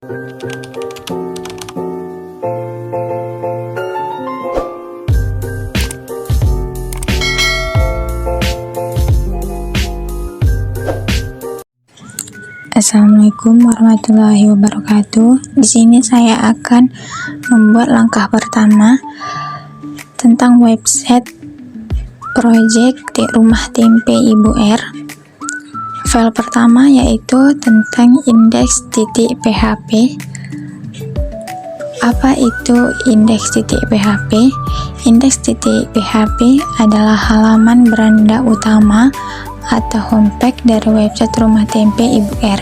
Assalamualaikum warahmatullahi wabarakatuh. Di sini saya akan membuat langkah pertama tentang website project di rumah tempe Ibu R. File pertama yaitu tentang index.php. Apa itu index.php? Index.php adalah halaman beranda utama atau homepage dari website rumah tempe Ibu R.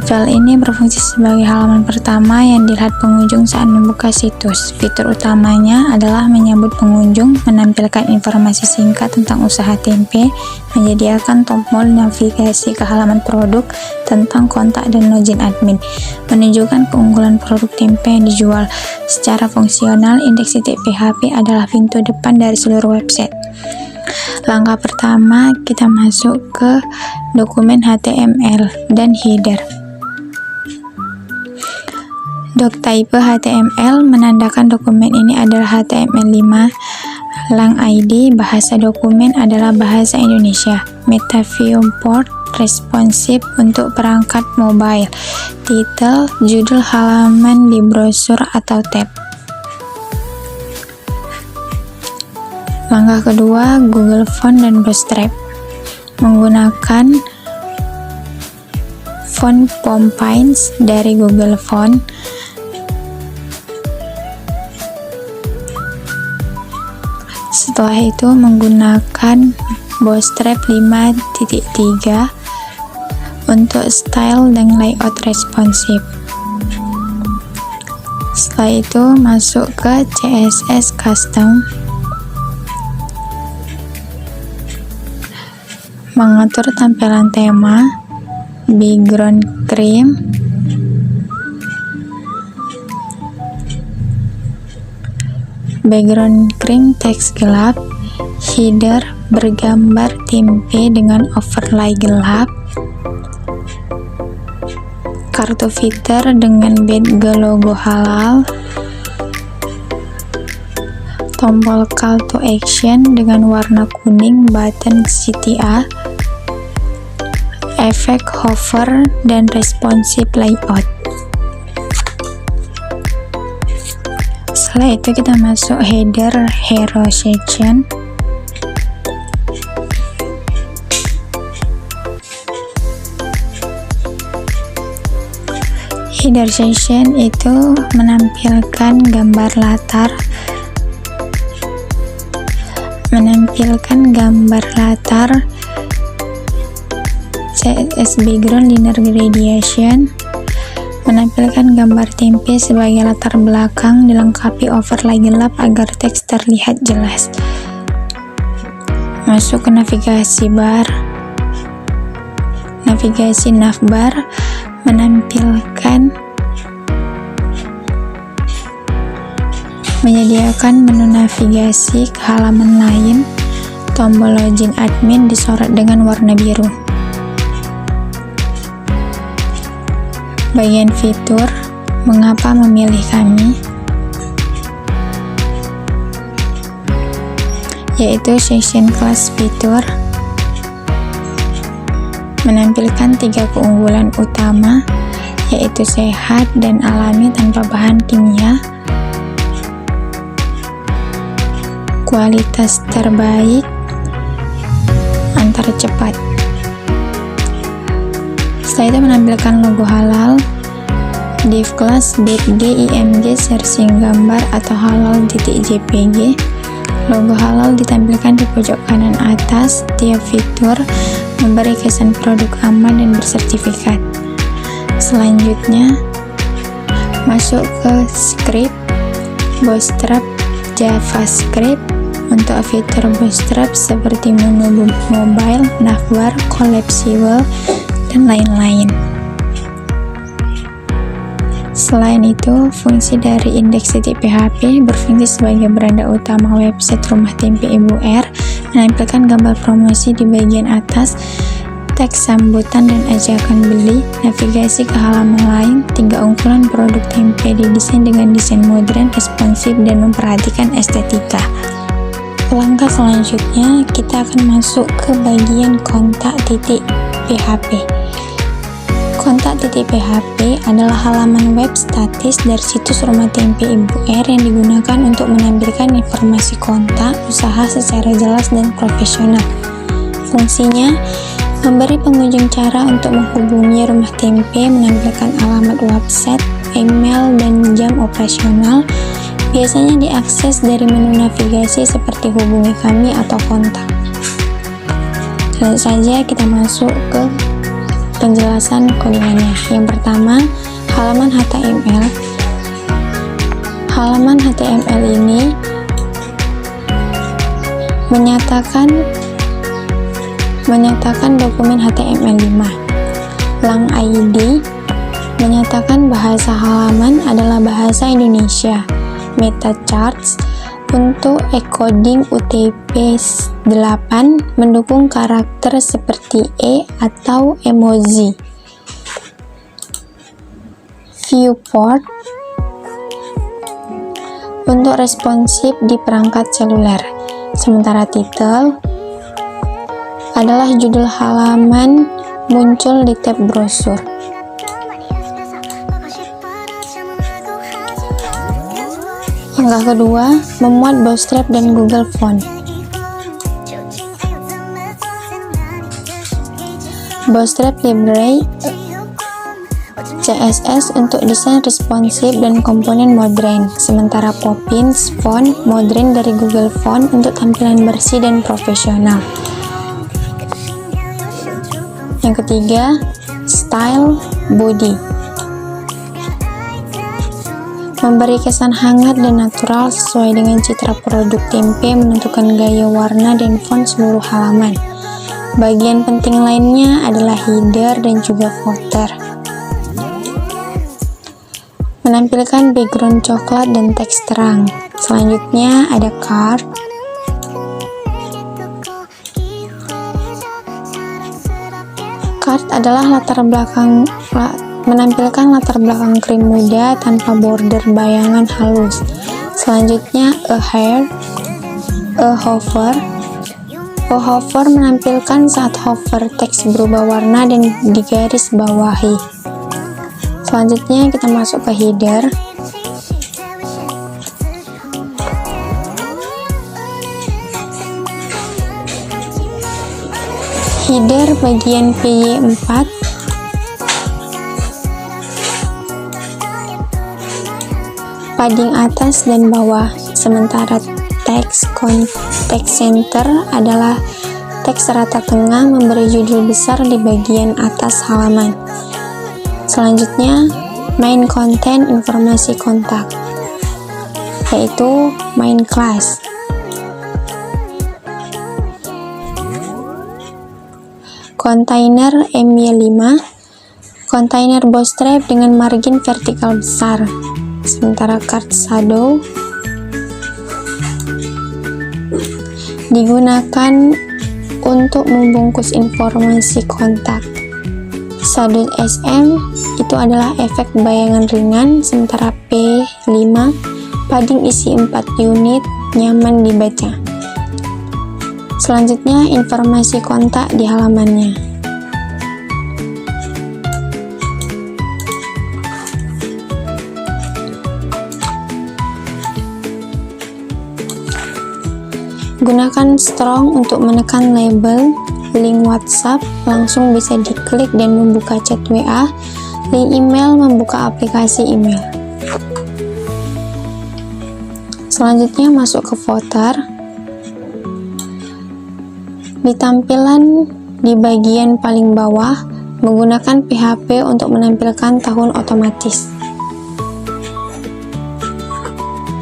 File ini berfungsi sebagai halaman pertama yang dilihat pengunjung saat membuka situs. Fitur utamanya adalah menyambut pengunjung, menampilkan informasi singkat tentang usaha tempe, menyediakan tombol navigasi ke halaman produk, tentang kontak dan login admin, menunjukkan keunggulan produk tempe yang dijual. Secara fungsional, index.php adalah pintu depan dari seluruh website. Langkah pertama, kita masuk ke dokumen HTML dan header. Doctype HTML menandakan dokumen ini adalah HTML5. Lang ID, bahasa dokumen adalah bahasa Indonesia. Meta viewport responsive untuk perangkat mobile. Title, judul halaman di brosur atau tab. Langkah kedua, Google Font dan Bootstrap. Menggunakan font Pompins dari Google Font. Setelah itu menggunakan Bootstrap 5.3 untuk style dan layout responsif. Setelah itu masuk ke CSS Custom. Mengatur tampilan tema, background cream, teks gelap, header bergambar tempe dengan overlay gelap, kartu footer dengan background logo halal, tombol call to action dengan warna kuning button CTA, efek hover dan responsive layout. Setelah itu kita masuk header hero section. Header section itu menampilkan gambar latar, CSS background linear gradation, menampilkan gambar tempe sebagai latar belakang, dilengkapi overlay gelap agar teks terlihat jelas. Masuk ke navigasi bar. Navigasi navbar menyediakan menu navigasi ke halaman lain. Tombol login admin disorot dengan warna biru. Bagian fitur, mengapa memilih kami, yaitu section class fitur, menampilkan 3 keunggulan utama, yaitu sehat dan alami tanpa bahan kimia, kualitas terbaik, antar cepat. Setelah itu menampilkan logo halal, div class .gimg searching gambar atau halal.jpg. Logo halal ditampilkan di pojok kanan atas. Tiap fitur memberi kesan produk aman dan bersertifikat. Selanjutnya masuk ke script Bootstrap JavaScript. Untuk fitur Bootstrap seperti menu mobile, navbar, collapsible, dan lain-lain. Selain itu, fungsi dari index.php berfungsi sebagai beranda utama website rumah tempe Ibu R, menampilkan gambar promosi di bagian atas teks sambutan dan ajakan beli, navigasi ke halaman lain, 3 unggulan produk tempe didesain dengan desain modern, responsif, dan memperhatikan estetika. Langkah selanjutnya, kita akan masuk ke bagian kontak.php. Kontak.php adalah halaman web statis dari situs Rumah Tempe Ibu R yang digunakan untuk menampilkan informasi kontak usaha secara jelas dan profesional. Fungsinya, memberi pengunjung cara untuk menghubungi Rumah Tempe, menampilkan alamat website, email, dan jam operasional. Biasanya diakses dari menu navigasi seperti hubungi kami atau kontak. Langsung saja kita masuk ke penjelasan kodingannya. Yang pertama, halaman HTML. Halaman HTML ini menyatakan dokumen HTML5. Lang ID menyatakan bahasa halaman adalah bahasa Indonesia. Meta charts untuk encoding UTF-8 mendukung karakter seperti E atau emoji. Viewport untuk responsif di perangkat seluler. Sementara titel adalah judul halaman muncul di tab brosur. Langkah kedua, memuat Bootstrap dan Google Font. Bootstrap Library CSS untuk desain responsif dan komponen modern, sementara Poppins Font modern dari Google Font untuk tampilan bersih dan profesional. Yang ketiga, Style Body. Memberi kesan hangat dan natural sesuai dengan citra produk tempe, menentukan gaya warna dan font seluruh halaman. Bagian penting lainnya adalah header dan juga footer. Menampilkan background coklat dan teks terang. Selanjutnya ada card. Card adalah menampilkan latar belakang krim muda tanpa border bayangan halus. Selanjutnya a hover. A hover menampilkan saat hover teks berubah warna dan digaris bawahi. Selanjutnya kita masuk ke header. Header bagian PY4 padding atas dan bawah, sementara teks contact center adalah teks rata tengah memberi judul besar di bagian atas halaman. Selanjutnya, main content informasi kontak, yaitu main class. Kontainer MY5, kontainer Bootstrap dengan margin vertikal besar. Sementara card shadow digunakan untuk membungkus informasi kontak. Shadow SM itu adalah efek bayangan ringan, sementara P5 padding isi 4 unit, nyaman dibaca. Selanjutnya informasi kontak di halamannya. Gunakan strong untuk menekan label, link WhatsApp langsung bisa diklik dan membuka chat WA, link email membuka aplikasi email. Selanjutnya masuk ke footer. Di tampilan di bagian paling bawah, menggunakan PHP untuk menampilkan tahun otomatis.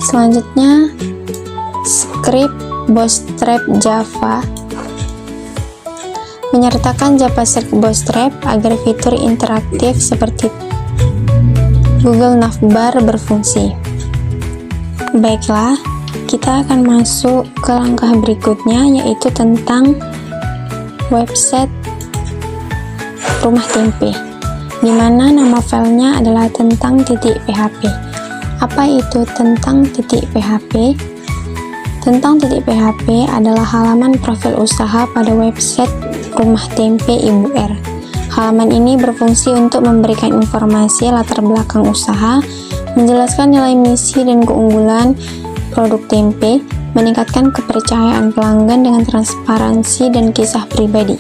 Selanjutnya, script Bootstrap Java menyertakan JavaScript Bootstrap agar fitur interaktif seperti Google Navbar berfungsi. Baiklah, kita akan masuk ke langkah berikutnya, yaitu tentang website Rumah Tempe, di mana nama filenya adalah tentang.php. Apa itu tentang.php? Tentang.php adalah halaman profil usaha pada website Rumah Tempe Ibu R. Halaman ini berfungsi untuk memberikan informasi latar belakang usaha, menjelaskan nilai misi dan keunggulan produk tempe, meningkatkan kepercayaan pelanggan dengan transparansi dan kisah pribadi.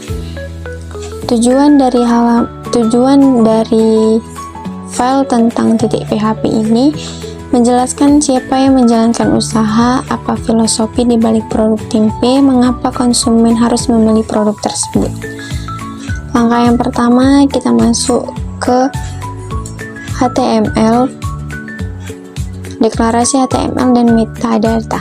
Tujuan dari file tentang.php ini menjelaskan siapa yang menjalankan usaha, apa filosofi di balik produk tempe, mengapa konsumen harus membeli produk tersebut. Langkah yang pertama, kita masuk ke HTML, deklarasi HTML dan metadata.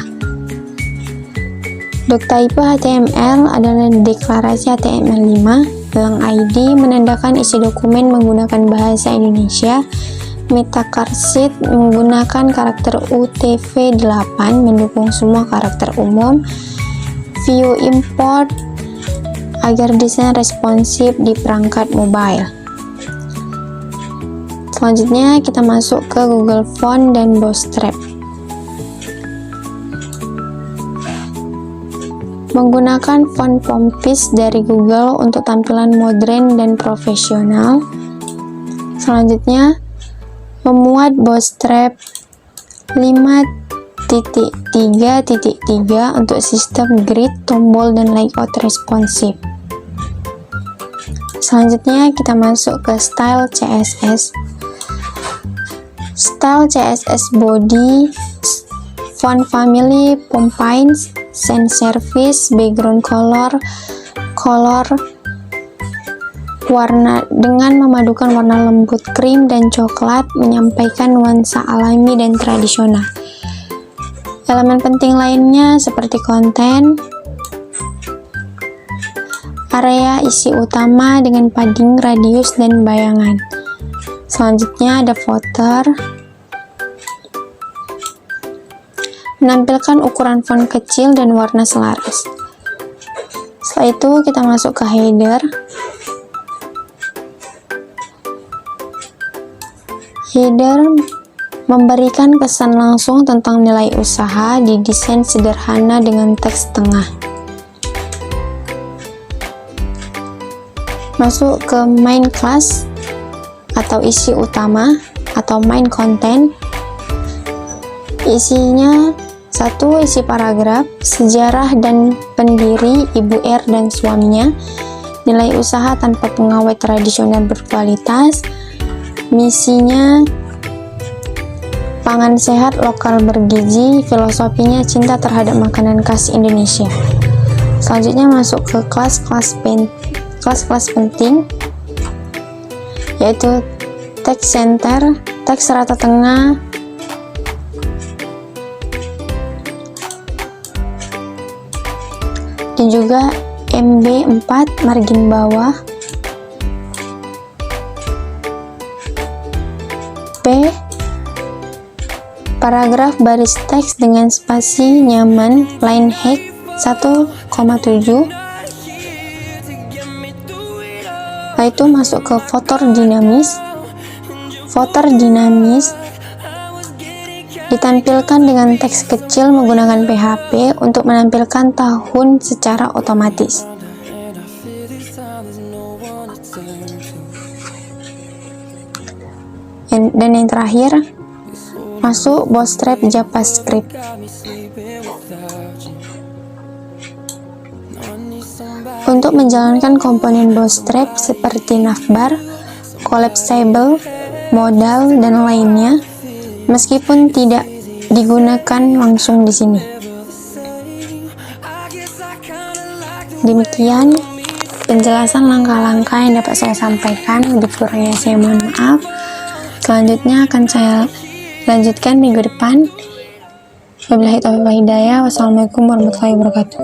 Doctype HTML adalah deklarasi HTML5. Gelang ID menandakan isi dokumen menggunakan bahasa Indonesia. Metacarsheet menggunakan karakter UTF-8 mendukung semua karakter umum. View import agar desain responsif di perangkat mobile. Selanjutnya kita masuk ke Google Font dan Bootstrap. Menggunakan font Pompis dari Google untuk tampilan modern dan profesional. Selanjutnya, memuat Bootstrap 5.3.3 untuk sistem grid, tombol, dan layout responsif. Selanjutnya, kita masuk ke Style CSS. Style CSS body, font family, Pompins, sans service, background color, warna dengan memadukan warna lembut krim dan coklat, menyampaikan nuansa alami dan tradisional. Elemen penting lainnya seperti konten, area isi utama dengan padding, radius, dan bayangan. Selanjutnya ada footer, menampilkan ukuran font kecil dan warna selaras. Setelah itu kita masuk ke header. Header memberikan kesan langsung tentang nilai usaha, didesain sederhana dengan teks tengah. Masuk ke main class atau isi utama atau main content. Isinya satu, isi paragraf, sejarah dan pendiri Ibu R dan suaminya, nilai usaha tanpa pengawet tradisional berkualitas, misinya pangan sehat lokal bergizi, filosofinya cinta terhadap makanan khas Indonesia. Selanjutnya masuk ke kelas-kelas penting, yaitu text center, teks rata tengah, dan juga MB4 margin bawah, P paragraf baris teks dengan spasi nyaman, line height 1,7. Setelah itu masuk ke footer dinamis. Footer dinamis ditampilkan dengan teks kecil menggunakan PHP untuk menampilkan tahun secara otomatis. Dan yang terakhir, masuk Bootstrap JavaScript. Untuk menjalankan komponen Bootstrap seperti navbar, collapsible, modal, dan lainnya, meskipun tidak digunakan langsung di sini. Demikian penjelasan langkah-langkah yang dapat saya sampaikan. Lebih kurangnya saya mohon maaf. Selanjutnya akan saya lanjutkan minggu depan. Wabillahi taufiq wal hidayah. Wassalamualaikum warahmatullahi wabarakatuh.